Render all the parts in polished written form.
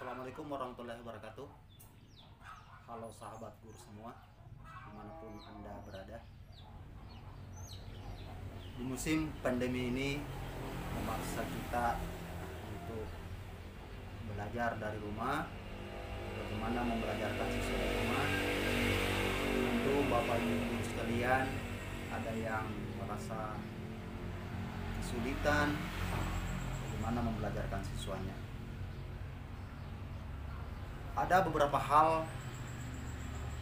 Assalamualaikum warahmatullahi wabarakatuh. Halo sahabat guru semua, dimanapun Anda berada. Di musim pandemi ini memaksa kita untuk belajar dari rumah. Bagaimana membelajarkan siswa dari rumah? Tentu Bapak Ibu guru sekalian, ada yang merasa kesulitan bagaimana membelajarkan siswanya. Ada beberapa hal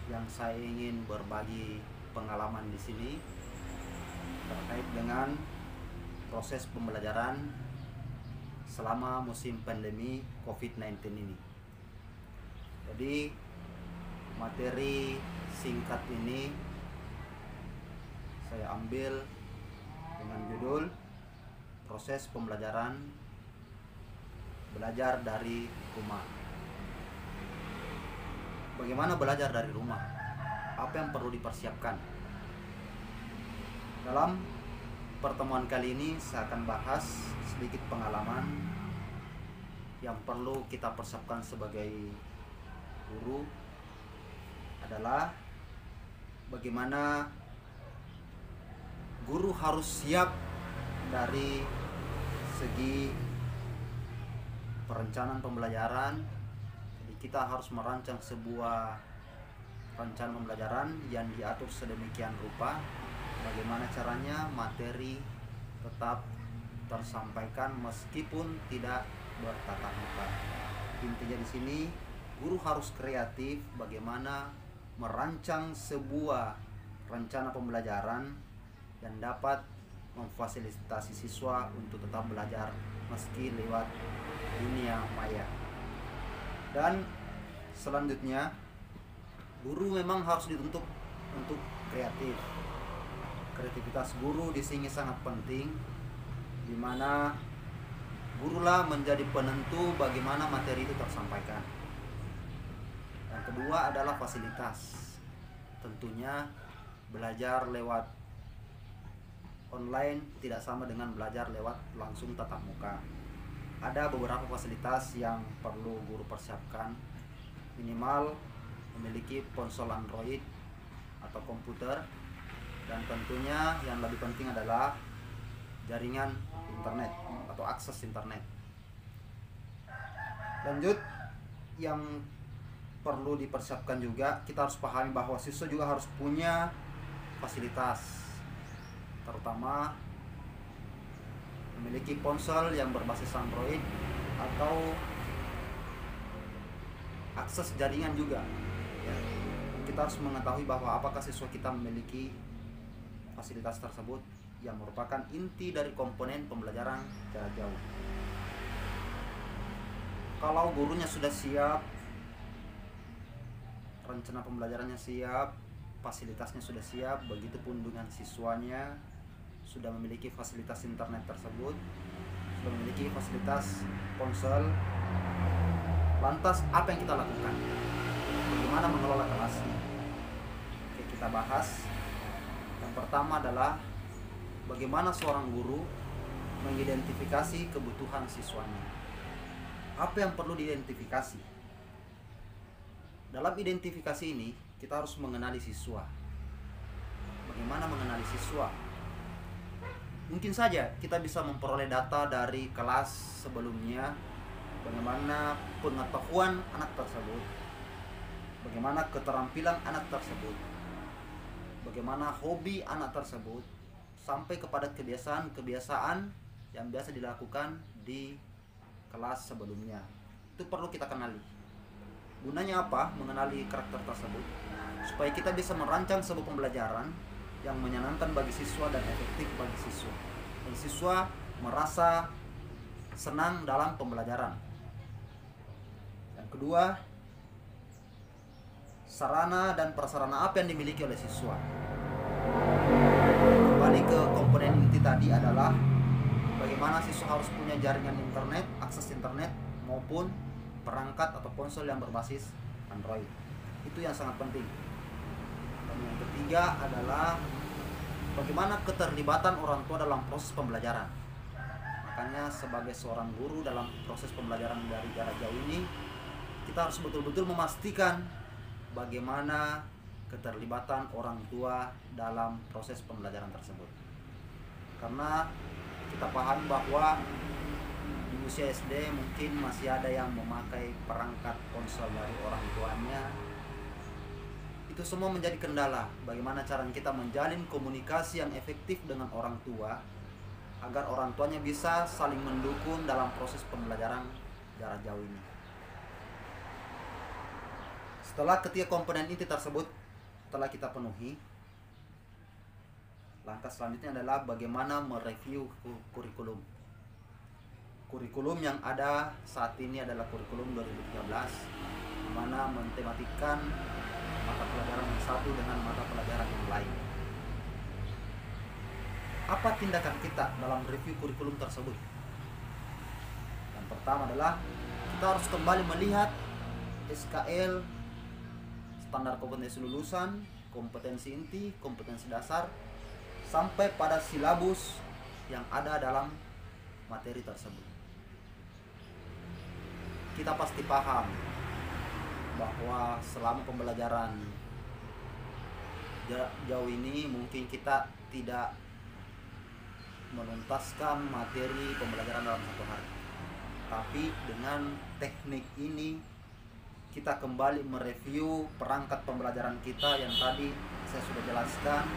yang saya ingin berbagi pengalaman di sini terkait dengan proses pembelajaran selama musim pandemi COVID-19 ini. Jadi materi singkat ini saya ambil dengan judul proses pembelajaran belajar dari rumah. Bagaimana belajar dari rumah? Apa yang perlu dipersiapkan? Dalam pertemuan kali ini saya akan bahas sedikit pengalaman yang perlu kita persiapkan sebagai guru adalah bagaimana guru harus siap dari segi perencanaan pembelajaran. Kita harus merancang sebuah rencana pembelajaran yang diatur sedemikian rupa bagaimana caranya materi tetap tersampaikan meskipun tidak bertatap muka. Intinya di sini guru harus kreatif bagaimana merancang sebuah rencana pembelajaran yang dapat memfasilitasi siswa untuk tetap belajar meski lewat dunia maya. Dan selanjutnya guru memang harus dituntut untuk kreatif. Kreativitas guru di sini sangat penting, di mana gurulah menjadi penentu bagaimana materi itu tersampaikan. Yang kedua adalah fasilitas. Tentunya belajar lewat online tidak sama dengan belajar lewat langsung tatap muka. Ada beberapa fasilitas yang perlu guru persiapkan. Minimal memiliki ponsel Android atau komputer, dan tentunya yang lebih penting adalah jaringan internet atau akses internet. Lanjut, yang perlu dipersiapkan juga, kita harus pahami bahwa siswa juga harus punya fasilitas, terutama memiliki ponsel yang berbasis Android atau akses jaringan juga ya. Kita harus mengetahui bahwa apakah siswa kita memiliki fasilitas tersebut yang merupakan inti dari komponen pembelajaran jarak jauh. Kalau gurunya sudah siap, rencana pembelajarannya siap, fasilitasnya sudah siap, begitupun dengan siswanya sudah memiliki fasilitas internet tersebut, sudah memiliki fasilitas ponsel. Lantas apa yang kita lakukan? Bagaimana mengelola kelasnya? Oke, kita bahas. Yang pertama adalah bagaimana seorang guru mengidentifikasi kebutuhan siswanya. Apa yang perlu diidentifikasi? Dalam identifikasi ini kita harus mengenali siswa. Bagaimana mengenali siswa? Mungkin saja kita bisa memperoleh data dari kelas sebelumnya, bagaimana pengetahuan anak tersebut, bagaimana keterampilan anak tersebut, bagaimana hobi anak tersebut, sampai kepada kebiasaan-kebiasaan yang biasa dilakukan di kelas sebelumnya. Itu perlu kita kenali. Gunanya apa? Mengenali karakter tersebut supaya kita bisa merancang sebuah pembelajaran yang menyenangkan bagi siswa dan efektif bagi siswa, dan siswa merasa senang dalam pembelajaran. Yang kedua, sarana dan prasarana apa yang dimiliki oleh siswa. Kembali ke komponen inti tadi adalah bagaimana siswa harus punya jaringan internet, akses internet maupun perangkat atau ponsel yang berbasis Android. Itu yang sangat penting. Dan yang ketiga adalah bagaimana keterlibatan orang tua dalam proses pembelajaran. Makanya sebagai seorang guru dalam proses pembelajaran dari jarak jauh ini kita harus betul-betul memastikan bagaimana keterlibatan orang tua dalam proses pembelajaran tersebut. Karena kita paham bahwa di usia SD mungkin masih ada yang memakai perangkat ponsel dari orang tuanya. Itu semua menjadi kendala bagaimana cara kita menjalin komunikasi yang efektif dengan orang tua agar orang tuanya bisa saling mendukung dalam proses pembelajaran jarak jauh ini. Setelah ketiga komponen inti tersebut telah kita penuhi, langkah selanjutnya adalah bagaimana mereview kurikulum. Kurikulum yang ada saat ini adalah kurikulum 2013, di mana mentematikan mata pelajaran yang satu dengan mata pelajaran yang lain. Apa tindakan kita dalam review kurikulum tersebut? Yang pertama adalah kita harus kembali melihat SKL, standar kompetensi lulusan, kompetensi inti, kompetensi dasar, sampai pada silabus yang ada dalam materi tersebut. Kita pasti paham bahwa selama pembelajaran jauh ini mungkin kita tidak menuntaskan materi pembelajaran dalam satu hari. Tapi dengan teknik ini kita kembali mereview perangkat pembelajaran kita yang tadi saya sudah jelaskan.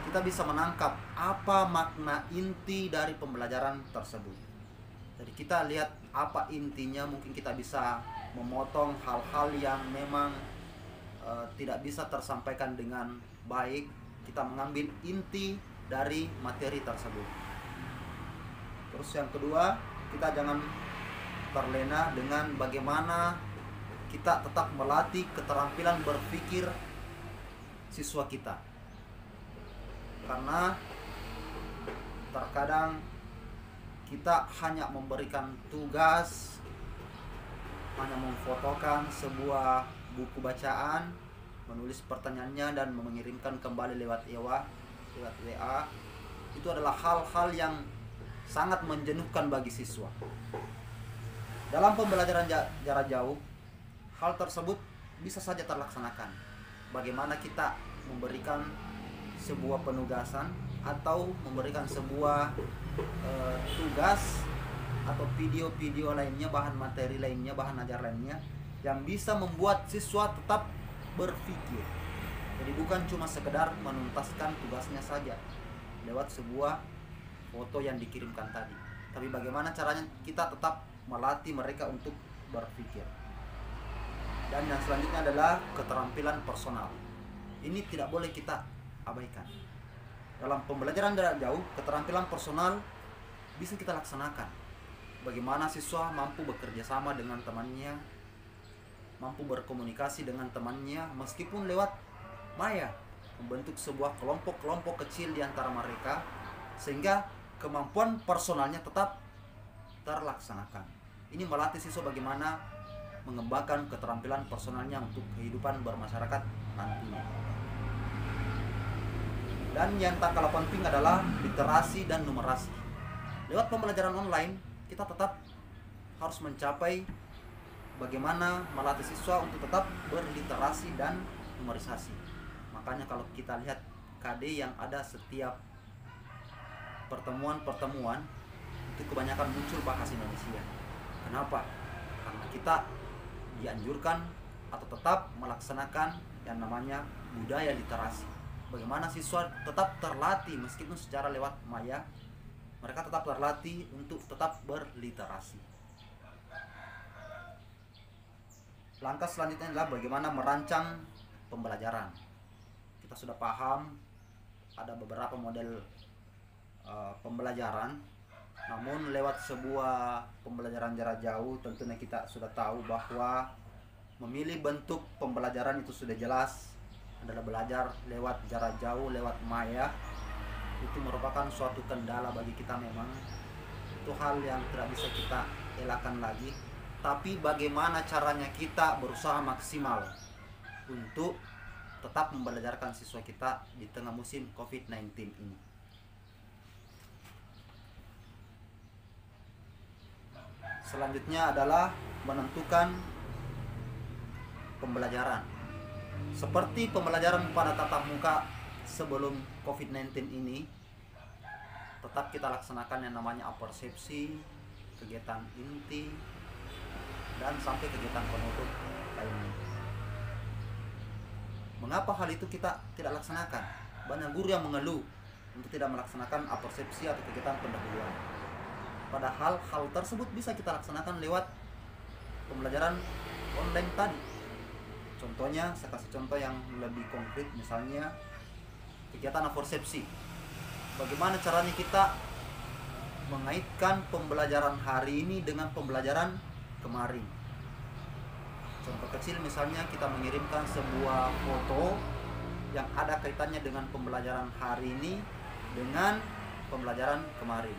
Kita bisa menangkap apa makna inti dari pembelajaran tersebut. Jadi kita lihat apa intinya, mungkin kita bisa memotong hal-hal yang memang tidak bisa tersampaikan dengan baik. Kita mengambil inti dari materi tersebut. Terus yang kedua, kita jangan terlena dengan bagaimana kita tetap melatih keterampilan berpikir siswa kita. Karena terkadang kita hanya memberikan tugas, hanya memfotokan sebuah buku bacaan, menulis pertanyaannya dan mengirimkan kembali lewat WA. Itu adalah hal-hal yang sangat menjenuhkan bagi siswa. Dalam pembelajaran jarak jauh, hal tersebut bisa saja terlaksanakan. Bagaimana kita memberikan sebuah penugasan atau memberikan sebuah tugas atau video-video lainnya, bahan materi lainnya, bahan ajar lainnya yang bisa membuat siswa tetap berpikir. Jadi bukan cuma sekedar menuntaskan tugasnya saja lewat sebuah foto yang dikirimkan tadi, tapi bagaimana caranya kita tetap melatih mereka untuk berpikir. Dan yang selanjutnya adalah keterampilan personal. Ini tidak boleh kita abaikan. Dalam pembelajaran jarak jauh, keterampilan personal bisa kita laksanakan. Bagaimana siswa mampu bekerja sama dengan temannya, mampu berkomunikasi dengan temannya meskipun lewat maya, membentuk sebuah kelompok-kelompok kecil di antara mereka sehingga kemampuan personalnya tetap terlaksanakan. Ini melatih siswa bagaimana mengembangkan keterampilan personalnya untuk kehidupan bermasyarakat nantinya. Dan yang tak kalah penting adalah literasi dan numerasi. Lewat pembelajaran online, kita tetap harus mencapai bagaimana melatih siswa untuk tetap berliterasi dan numerisasi. Makanya kalau kita lihat KD yang ada setiap pertemuan-pertemuan, itu kebanyakan muncul bahasa Indonesia. Kenapa? Karena kita dianjurkan atau tetap melaksanakan yang namanya budaya literasi. Bagaimana siswa tetap terlatih meskipun secara lewat maya, mereka tetap terlatih untuk tetap berliterasi. Langkah selanjutnya adalah bagaimana merancang pembelajaran. Kita sudah paham ada beberapa model pembelajaran, namun lewat sebuah pembelajaran jarak jauh tentunya kita sudah tahu bahwa memilih bentuk pembelajaran itu sudah jelas adalah belajar lewat jarak jauh, lewat maya. Itu merupakan suatu kendala bagi kita memang. Itu hal yang tidak bisa kita elakkan lagi. Tapi bagaimana caranya kita berusaha maksimal untuk tetap membelajarkan siswa kita di tengah musim COVID-19 ini. Selanjutnya adalah menentukan pembelajaran. Seperti pembelajaran pada tatap muka sebelum COVID-19 ini, tetap kita laksanakan yang namanya apersepsi, kegiatan inti, dan sampai kegiatan penutup lainnya. Mengapa hal itu kita tidak laksanakan? Banyak guru yang mengeluh untuk tidak melaksanakan apersepsi atau kegiatan pendahuluan. Padahal hal tersebut bisa kita laksanakan lewat pembelajaran online tadi. Contohnya, saya kasih contoh yang lebih konkret, misalnya kegiatan apersepsi. Bagaimana caranya kita mengaitkan pembelajaran hari ini dengan pembelajaran kemarin? Contoh kecil misalnya kita mengirimkan sebuah foto yang ada kaitannya dengan pembelajaran hari ini dengan pembelajaran kemarin.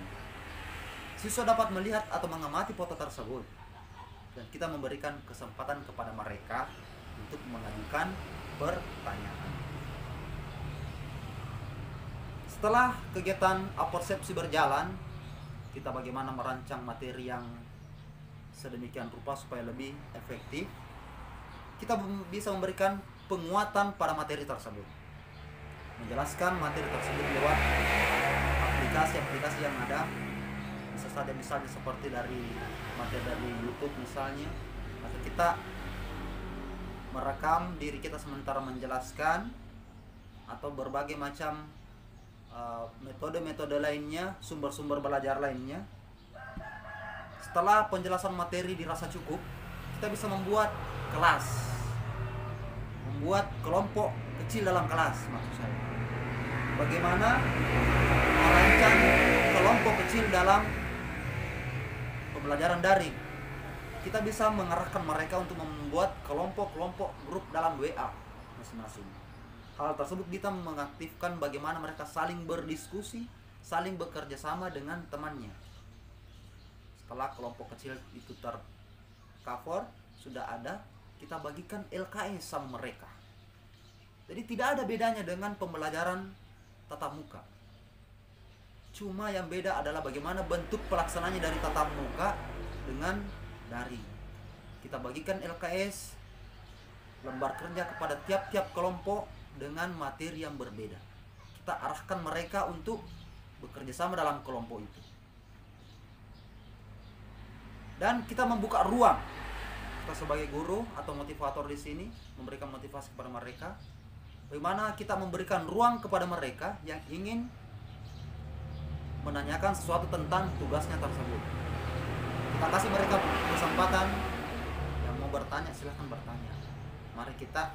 Siswa dapat melihat atau mengamati foto tersebut, dan kita memberikan kesempatan kepada mereka untuk mengajukan pertanyaan. Setelah kegiatan apersepsi berjalan, kita bagaimana merancang materi yang sedemikian rupa supaya lebih efektif. Kita bisa memberikan penguatan pada materi tersebut, menjelaskan materi tersebut lewat aplikasi-aplikasi yang ada. Bisa saja misalnya seperti dari materi dari YouTube misalnya, atau kita merekam diri kita sementara menjelaskan, atau berbagai macam metode-metode lainnya, sumber-sumber belajar lainnya. Setelah penjelasan materi dirasa cukup, kita bisa membuat kelas, membuat kelompok kecil dalam kelas. Maksud saya, bagaimana merancang kelompok kecil dalam pembelajaran daring. Kita bisa mengarahkan mereka untuk membuat kelompok-kelompok grup dalam WA masing-masing. Hal tersebut kita mengaktifkan bagaimana mereka saling berdiskusi, saling bekerja sama dengan temannya. Setelah kelompok kecil itu tercover, sudah ada, kita bagikan LKS sama mereka. Jadi tidak ada bedanya dengan pembelajaran tatap muka. Cuma yang beda adalah bagaimana bentuk pelaksananya dari tatap muka dengan daring. Kita bagikan LKS, lembar kerja kepada tiap-tiap kelompok dengan materi yang berbeda. Kita arahkan mereka untuk bekerja sama dalam kelompok itu. Dan kita membuka ruang. Kita sebagai guru atau motivator di sini memberikan motivasi kepada mereka. Bagaimana kita memberikan ruang kepada mereka yang ingin menanyakan sesuatu tentang tugasnya tersebut. Kita kasih mereka kesempatan. Yang mau bertanya silahkan bertanya. Mari kita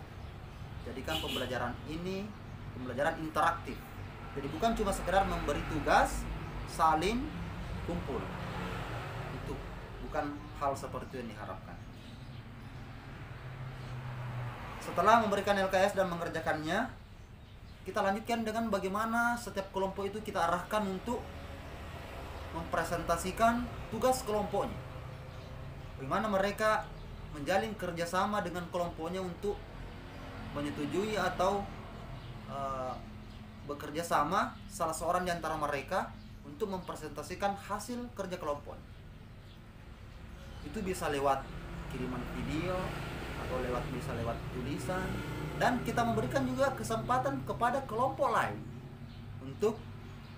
jadikan pembelajaran ini pembelajaran interaktif. Jadi bukan cuma sekedar memberi tugas, saling kumpul. Itu bukan hal seperti yang diharapkan. Setelah memberikan LKS dan mengerjakannya, kita lanjutkan dengan bagaimana setiap kelompok itu kita arahkan untuk mempresentasikan tugas kelompoknya. Bagaimana mereka menjalin kerjasama dengan kelompoknya untuk menyetujui atau bekerja sama salah seorang di antara mereka untuk mempresentasikan hasil kerja kelompok. Itu bisa lewat kiriman video atau bisa lewat tulisan, dan kita memberikan juga kesempatan kepada kelompok lain untuk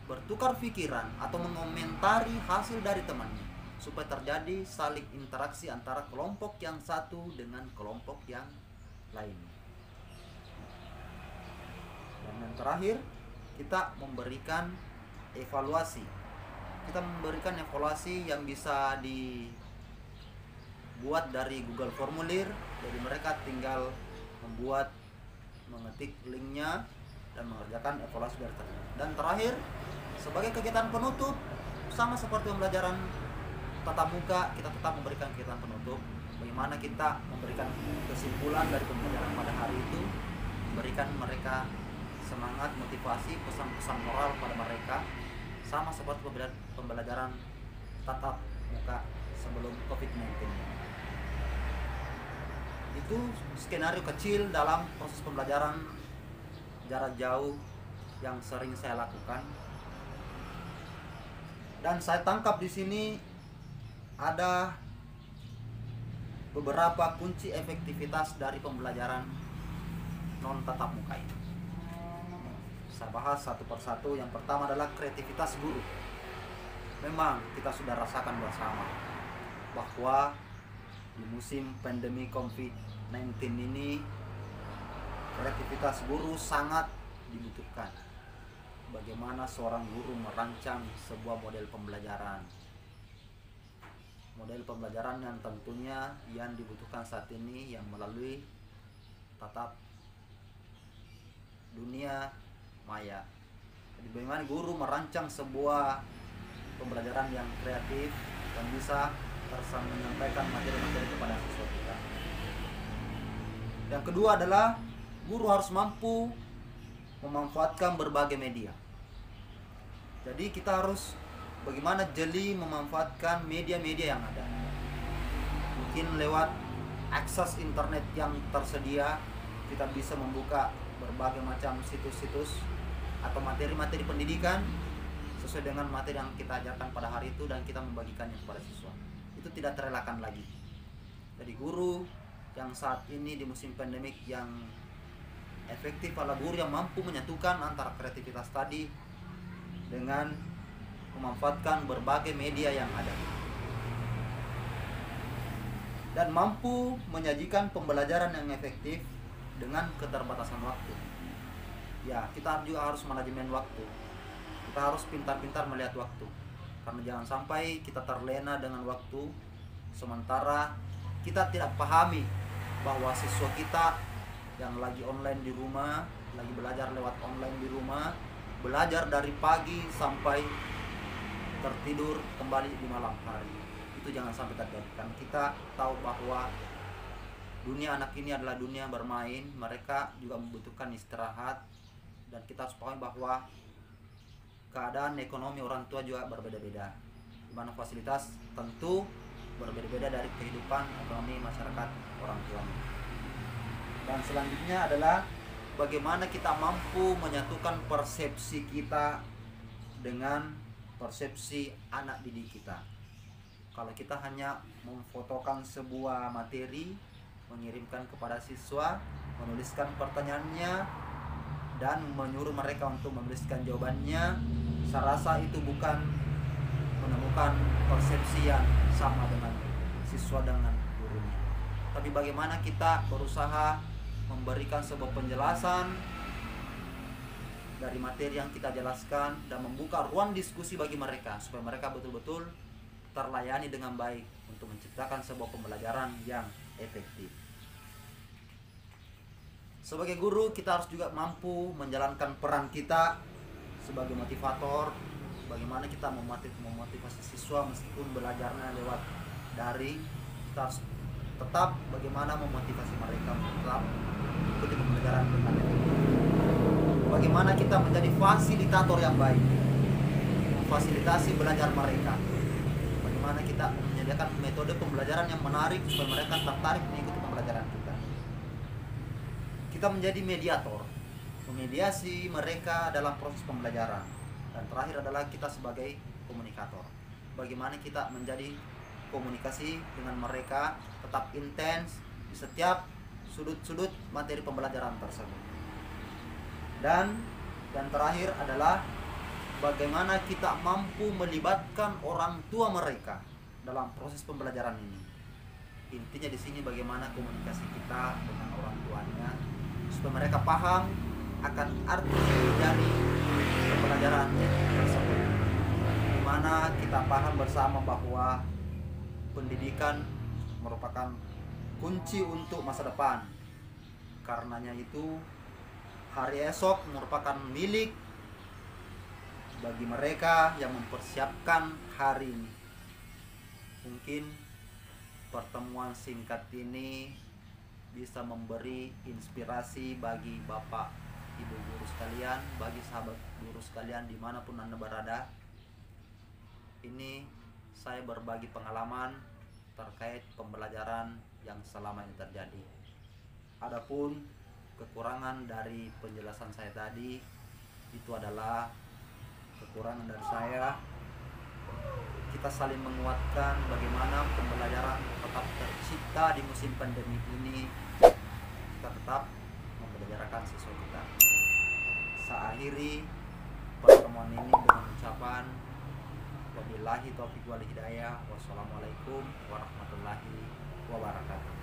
bertukar pikiran atau mengomentari hasil dari temannya supaya terjadi saling interaksi antara kelompok yang satu dengan kelompok yang lain. Dan yang terakhir, kita memberikan evaluasi. Kita memberikan evaluasi yang bisa dibuat dari Google Formulir. Jadi mereka tinggal mengetik linknya dan mengerjakan evaluasi dari tadi. Dan terakhir, sebagai kegiatan penutup, sama seperti pembelajaran tatap muka, kita tetap memberikan kegiatan penutup. Bagaimana kita memberikan kesimpulan dari pembelajaran pada hari itu, memberikan mereka semangat, motivasi, pesan-pesan moral pada mereka, sama seperti pembelajaran tatap muka sebelum COVID-19. Itu skenario kecil dalam proses pembelajaran jarak jauh yang sering saya lakukan. Dan saya tangkap di sini ada beberapa kunci efektivitas dari pembelajaran non tatap muka ini. Saya bahas satu persatu. Yang pertama adalah kreativitas guru. Memang kita sudah rasakan bersama bahwa di musim pandemi COVID-19 ini kreativitas guru sangat dibutuhkan. Bagaimana seorang guru merancang sebuah model pembelajaran. Model pembelajaran yang tentunya yang dibutuhkan saat ini yang melalui tatap dunia maya. Jadi bagaimana guru merancang sebuah pembelajaran yang kreatif dan bisa menyampaikan materi-materi kepada siswa kita. Yang kedua adalah guru harus mampu memanfaatkan berbagai media. Jadi kita harus bagaimana jeli memanfaatkan media-media yang ada. Mungkin lewat akses internet yang tersedia kita bisa membuka berbagai macam situs-situs atau materi-materi pendidikan sesuai dengan materi yang kita ajarkan pada hari itu dan kita membagikannya kepada siswa. Itu tidak terelakkan lagi. Jadi guru yang saat ini di musim pandemik yang efektif adalah guru yang mampu menyatukan antara kreativitas tadi dengan memanfaatkan berbagai media yang ada dan mampu menyajikan pembelajaran yang efektif dengan keterbatasan waktu. Ya, kita juga harus manajemen waktu. Kita harus pintar-pintar melihat waktu. Karena jangan sampai kita terlena dengan waktu sementara kita tidak pahami bahwa siswa kita yang lagi online di rumah, lagi belajar lewat online di rumah, belajar dari pagi sampai tertidur kembali di malam hari. Itu jangan sampai terjadi. Karena kita tahu bahwa dunia anak ini adalah dunia bermain, mereka juga membutuhkan istirahat dan kita harus pahami bahwa keadaan ekonomi orang tua juga berbeda-beda. Di mana fasilitas tentu berbeda-beda dari kehidupan ekonomi masyarakat orang tuanya. Dan selanjutnya adalah bagaimana kita mampu menyatukan persepsi kita dengan persepsi anak didik kita. Kalau kita hanya memfotokan sebuah materi, mengirimkan kepada siswa, menuliskan pertanyaannya dan menyuruh mereka untuk menuliskan jawabannya, saya rasa itu bukan menemukan persepsi yang sama dengan siswa dengan gurunya. Tapi bagaimana kita berusaha memberikan sebuah penjelasan dari materi yang kita jelaskan dan membuka ruang diskusi bagi mereka supaya mereka betul-betul terlayani dengan baik untuk menciptakan sebuah pembelajaran yang efektif. Sebagai guru kita harus juga mampu menjalankan peran kita sebagai motivator. Bagaimana kita memotivasi siswa meskipun belajarnya lewat daring, kita harus tetap bagaimana memotivasi mereka untuk tetap mengikuti pembelajaran dengan efektif. Bagaimana kita menjadi fasilitator yang baik, memfasilitasi belajar mereka. Bagaimana kita menyediakan metode pembelajaran yang menarik supaya mereka tertarik mengikuti pembelajaran kita. Kita menjadi mediator, memediasi mereka dalam proses pembelajaran. Dan terakhir adalah kita sebagai komunikator. Bagaimana kita menjadi komunikasi dengan mereka tetap intens di setiap sudut-sudut materi pembelajaran tersebut. Dan yang terakhir adalah bagaimana kita mampu melibatkan orang tua mereka dalam proses pembelajaran ini. Intinya di sini bagaimana komunikasi kita dengan orang tuanya supaya mereka paham akan arti dari pembelajaran tersebut. Di mana kita paham bersama bahwa pendidikan merupakan kunci untuk masa depan. Karenanya itu hari esok merupakan milik bagi mereka yang mempersiapkan hari ini. Mungkin pertemuan singkat ini bisa memberi inspirasi bagi Bapak Ibu guru sekalian, bagi sahabat guru sekalian dimanapun Anda berada. Ini saya berbagi pengalaman terkait pembelajaran yang selama ini terjadi. Adapun kekurangan dari penjelasan saya tadi itu adalah kekurangan dari saya. Kita kita saling menguatkan bagaimana pembelajaran tetap tercipta di musim pandemi ini. Kita tetap membelajarkan siswa kita. Saya akhiri pertemuan ini dengan ucapan wabillahi taufiq wal hidayah. Wassalamualaikum warahmatullahi wabarakatuh.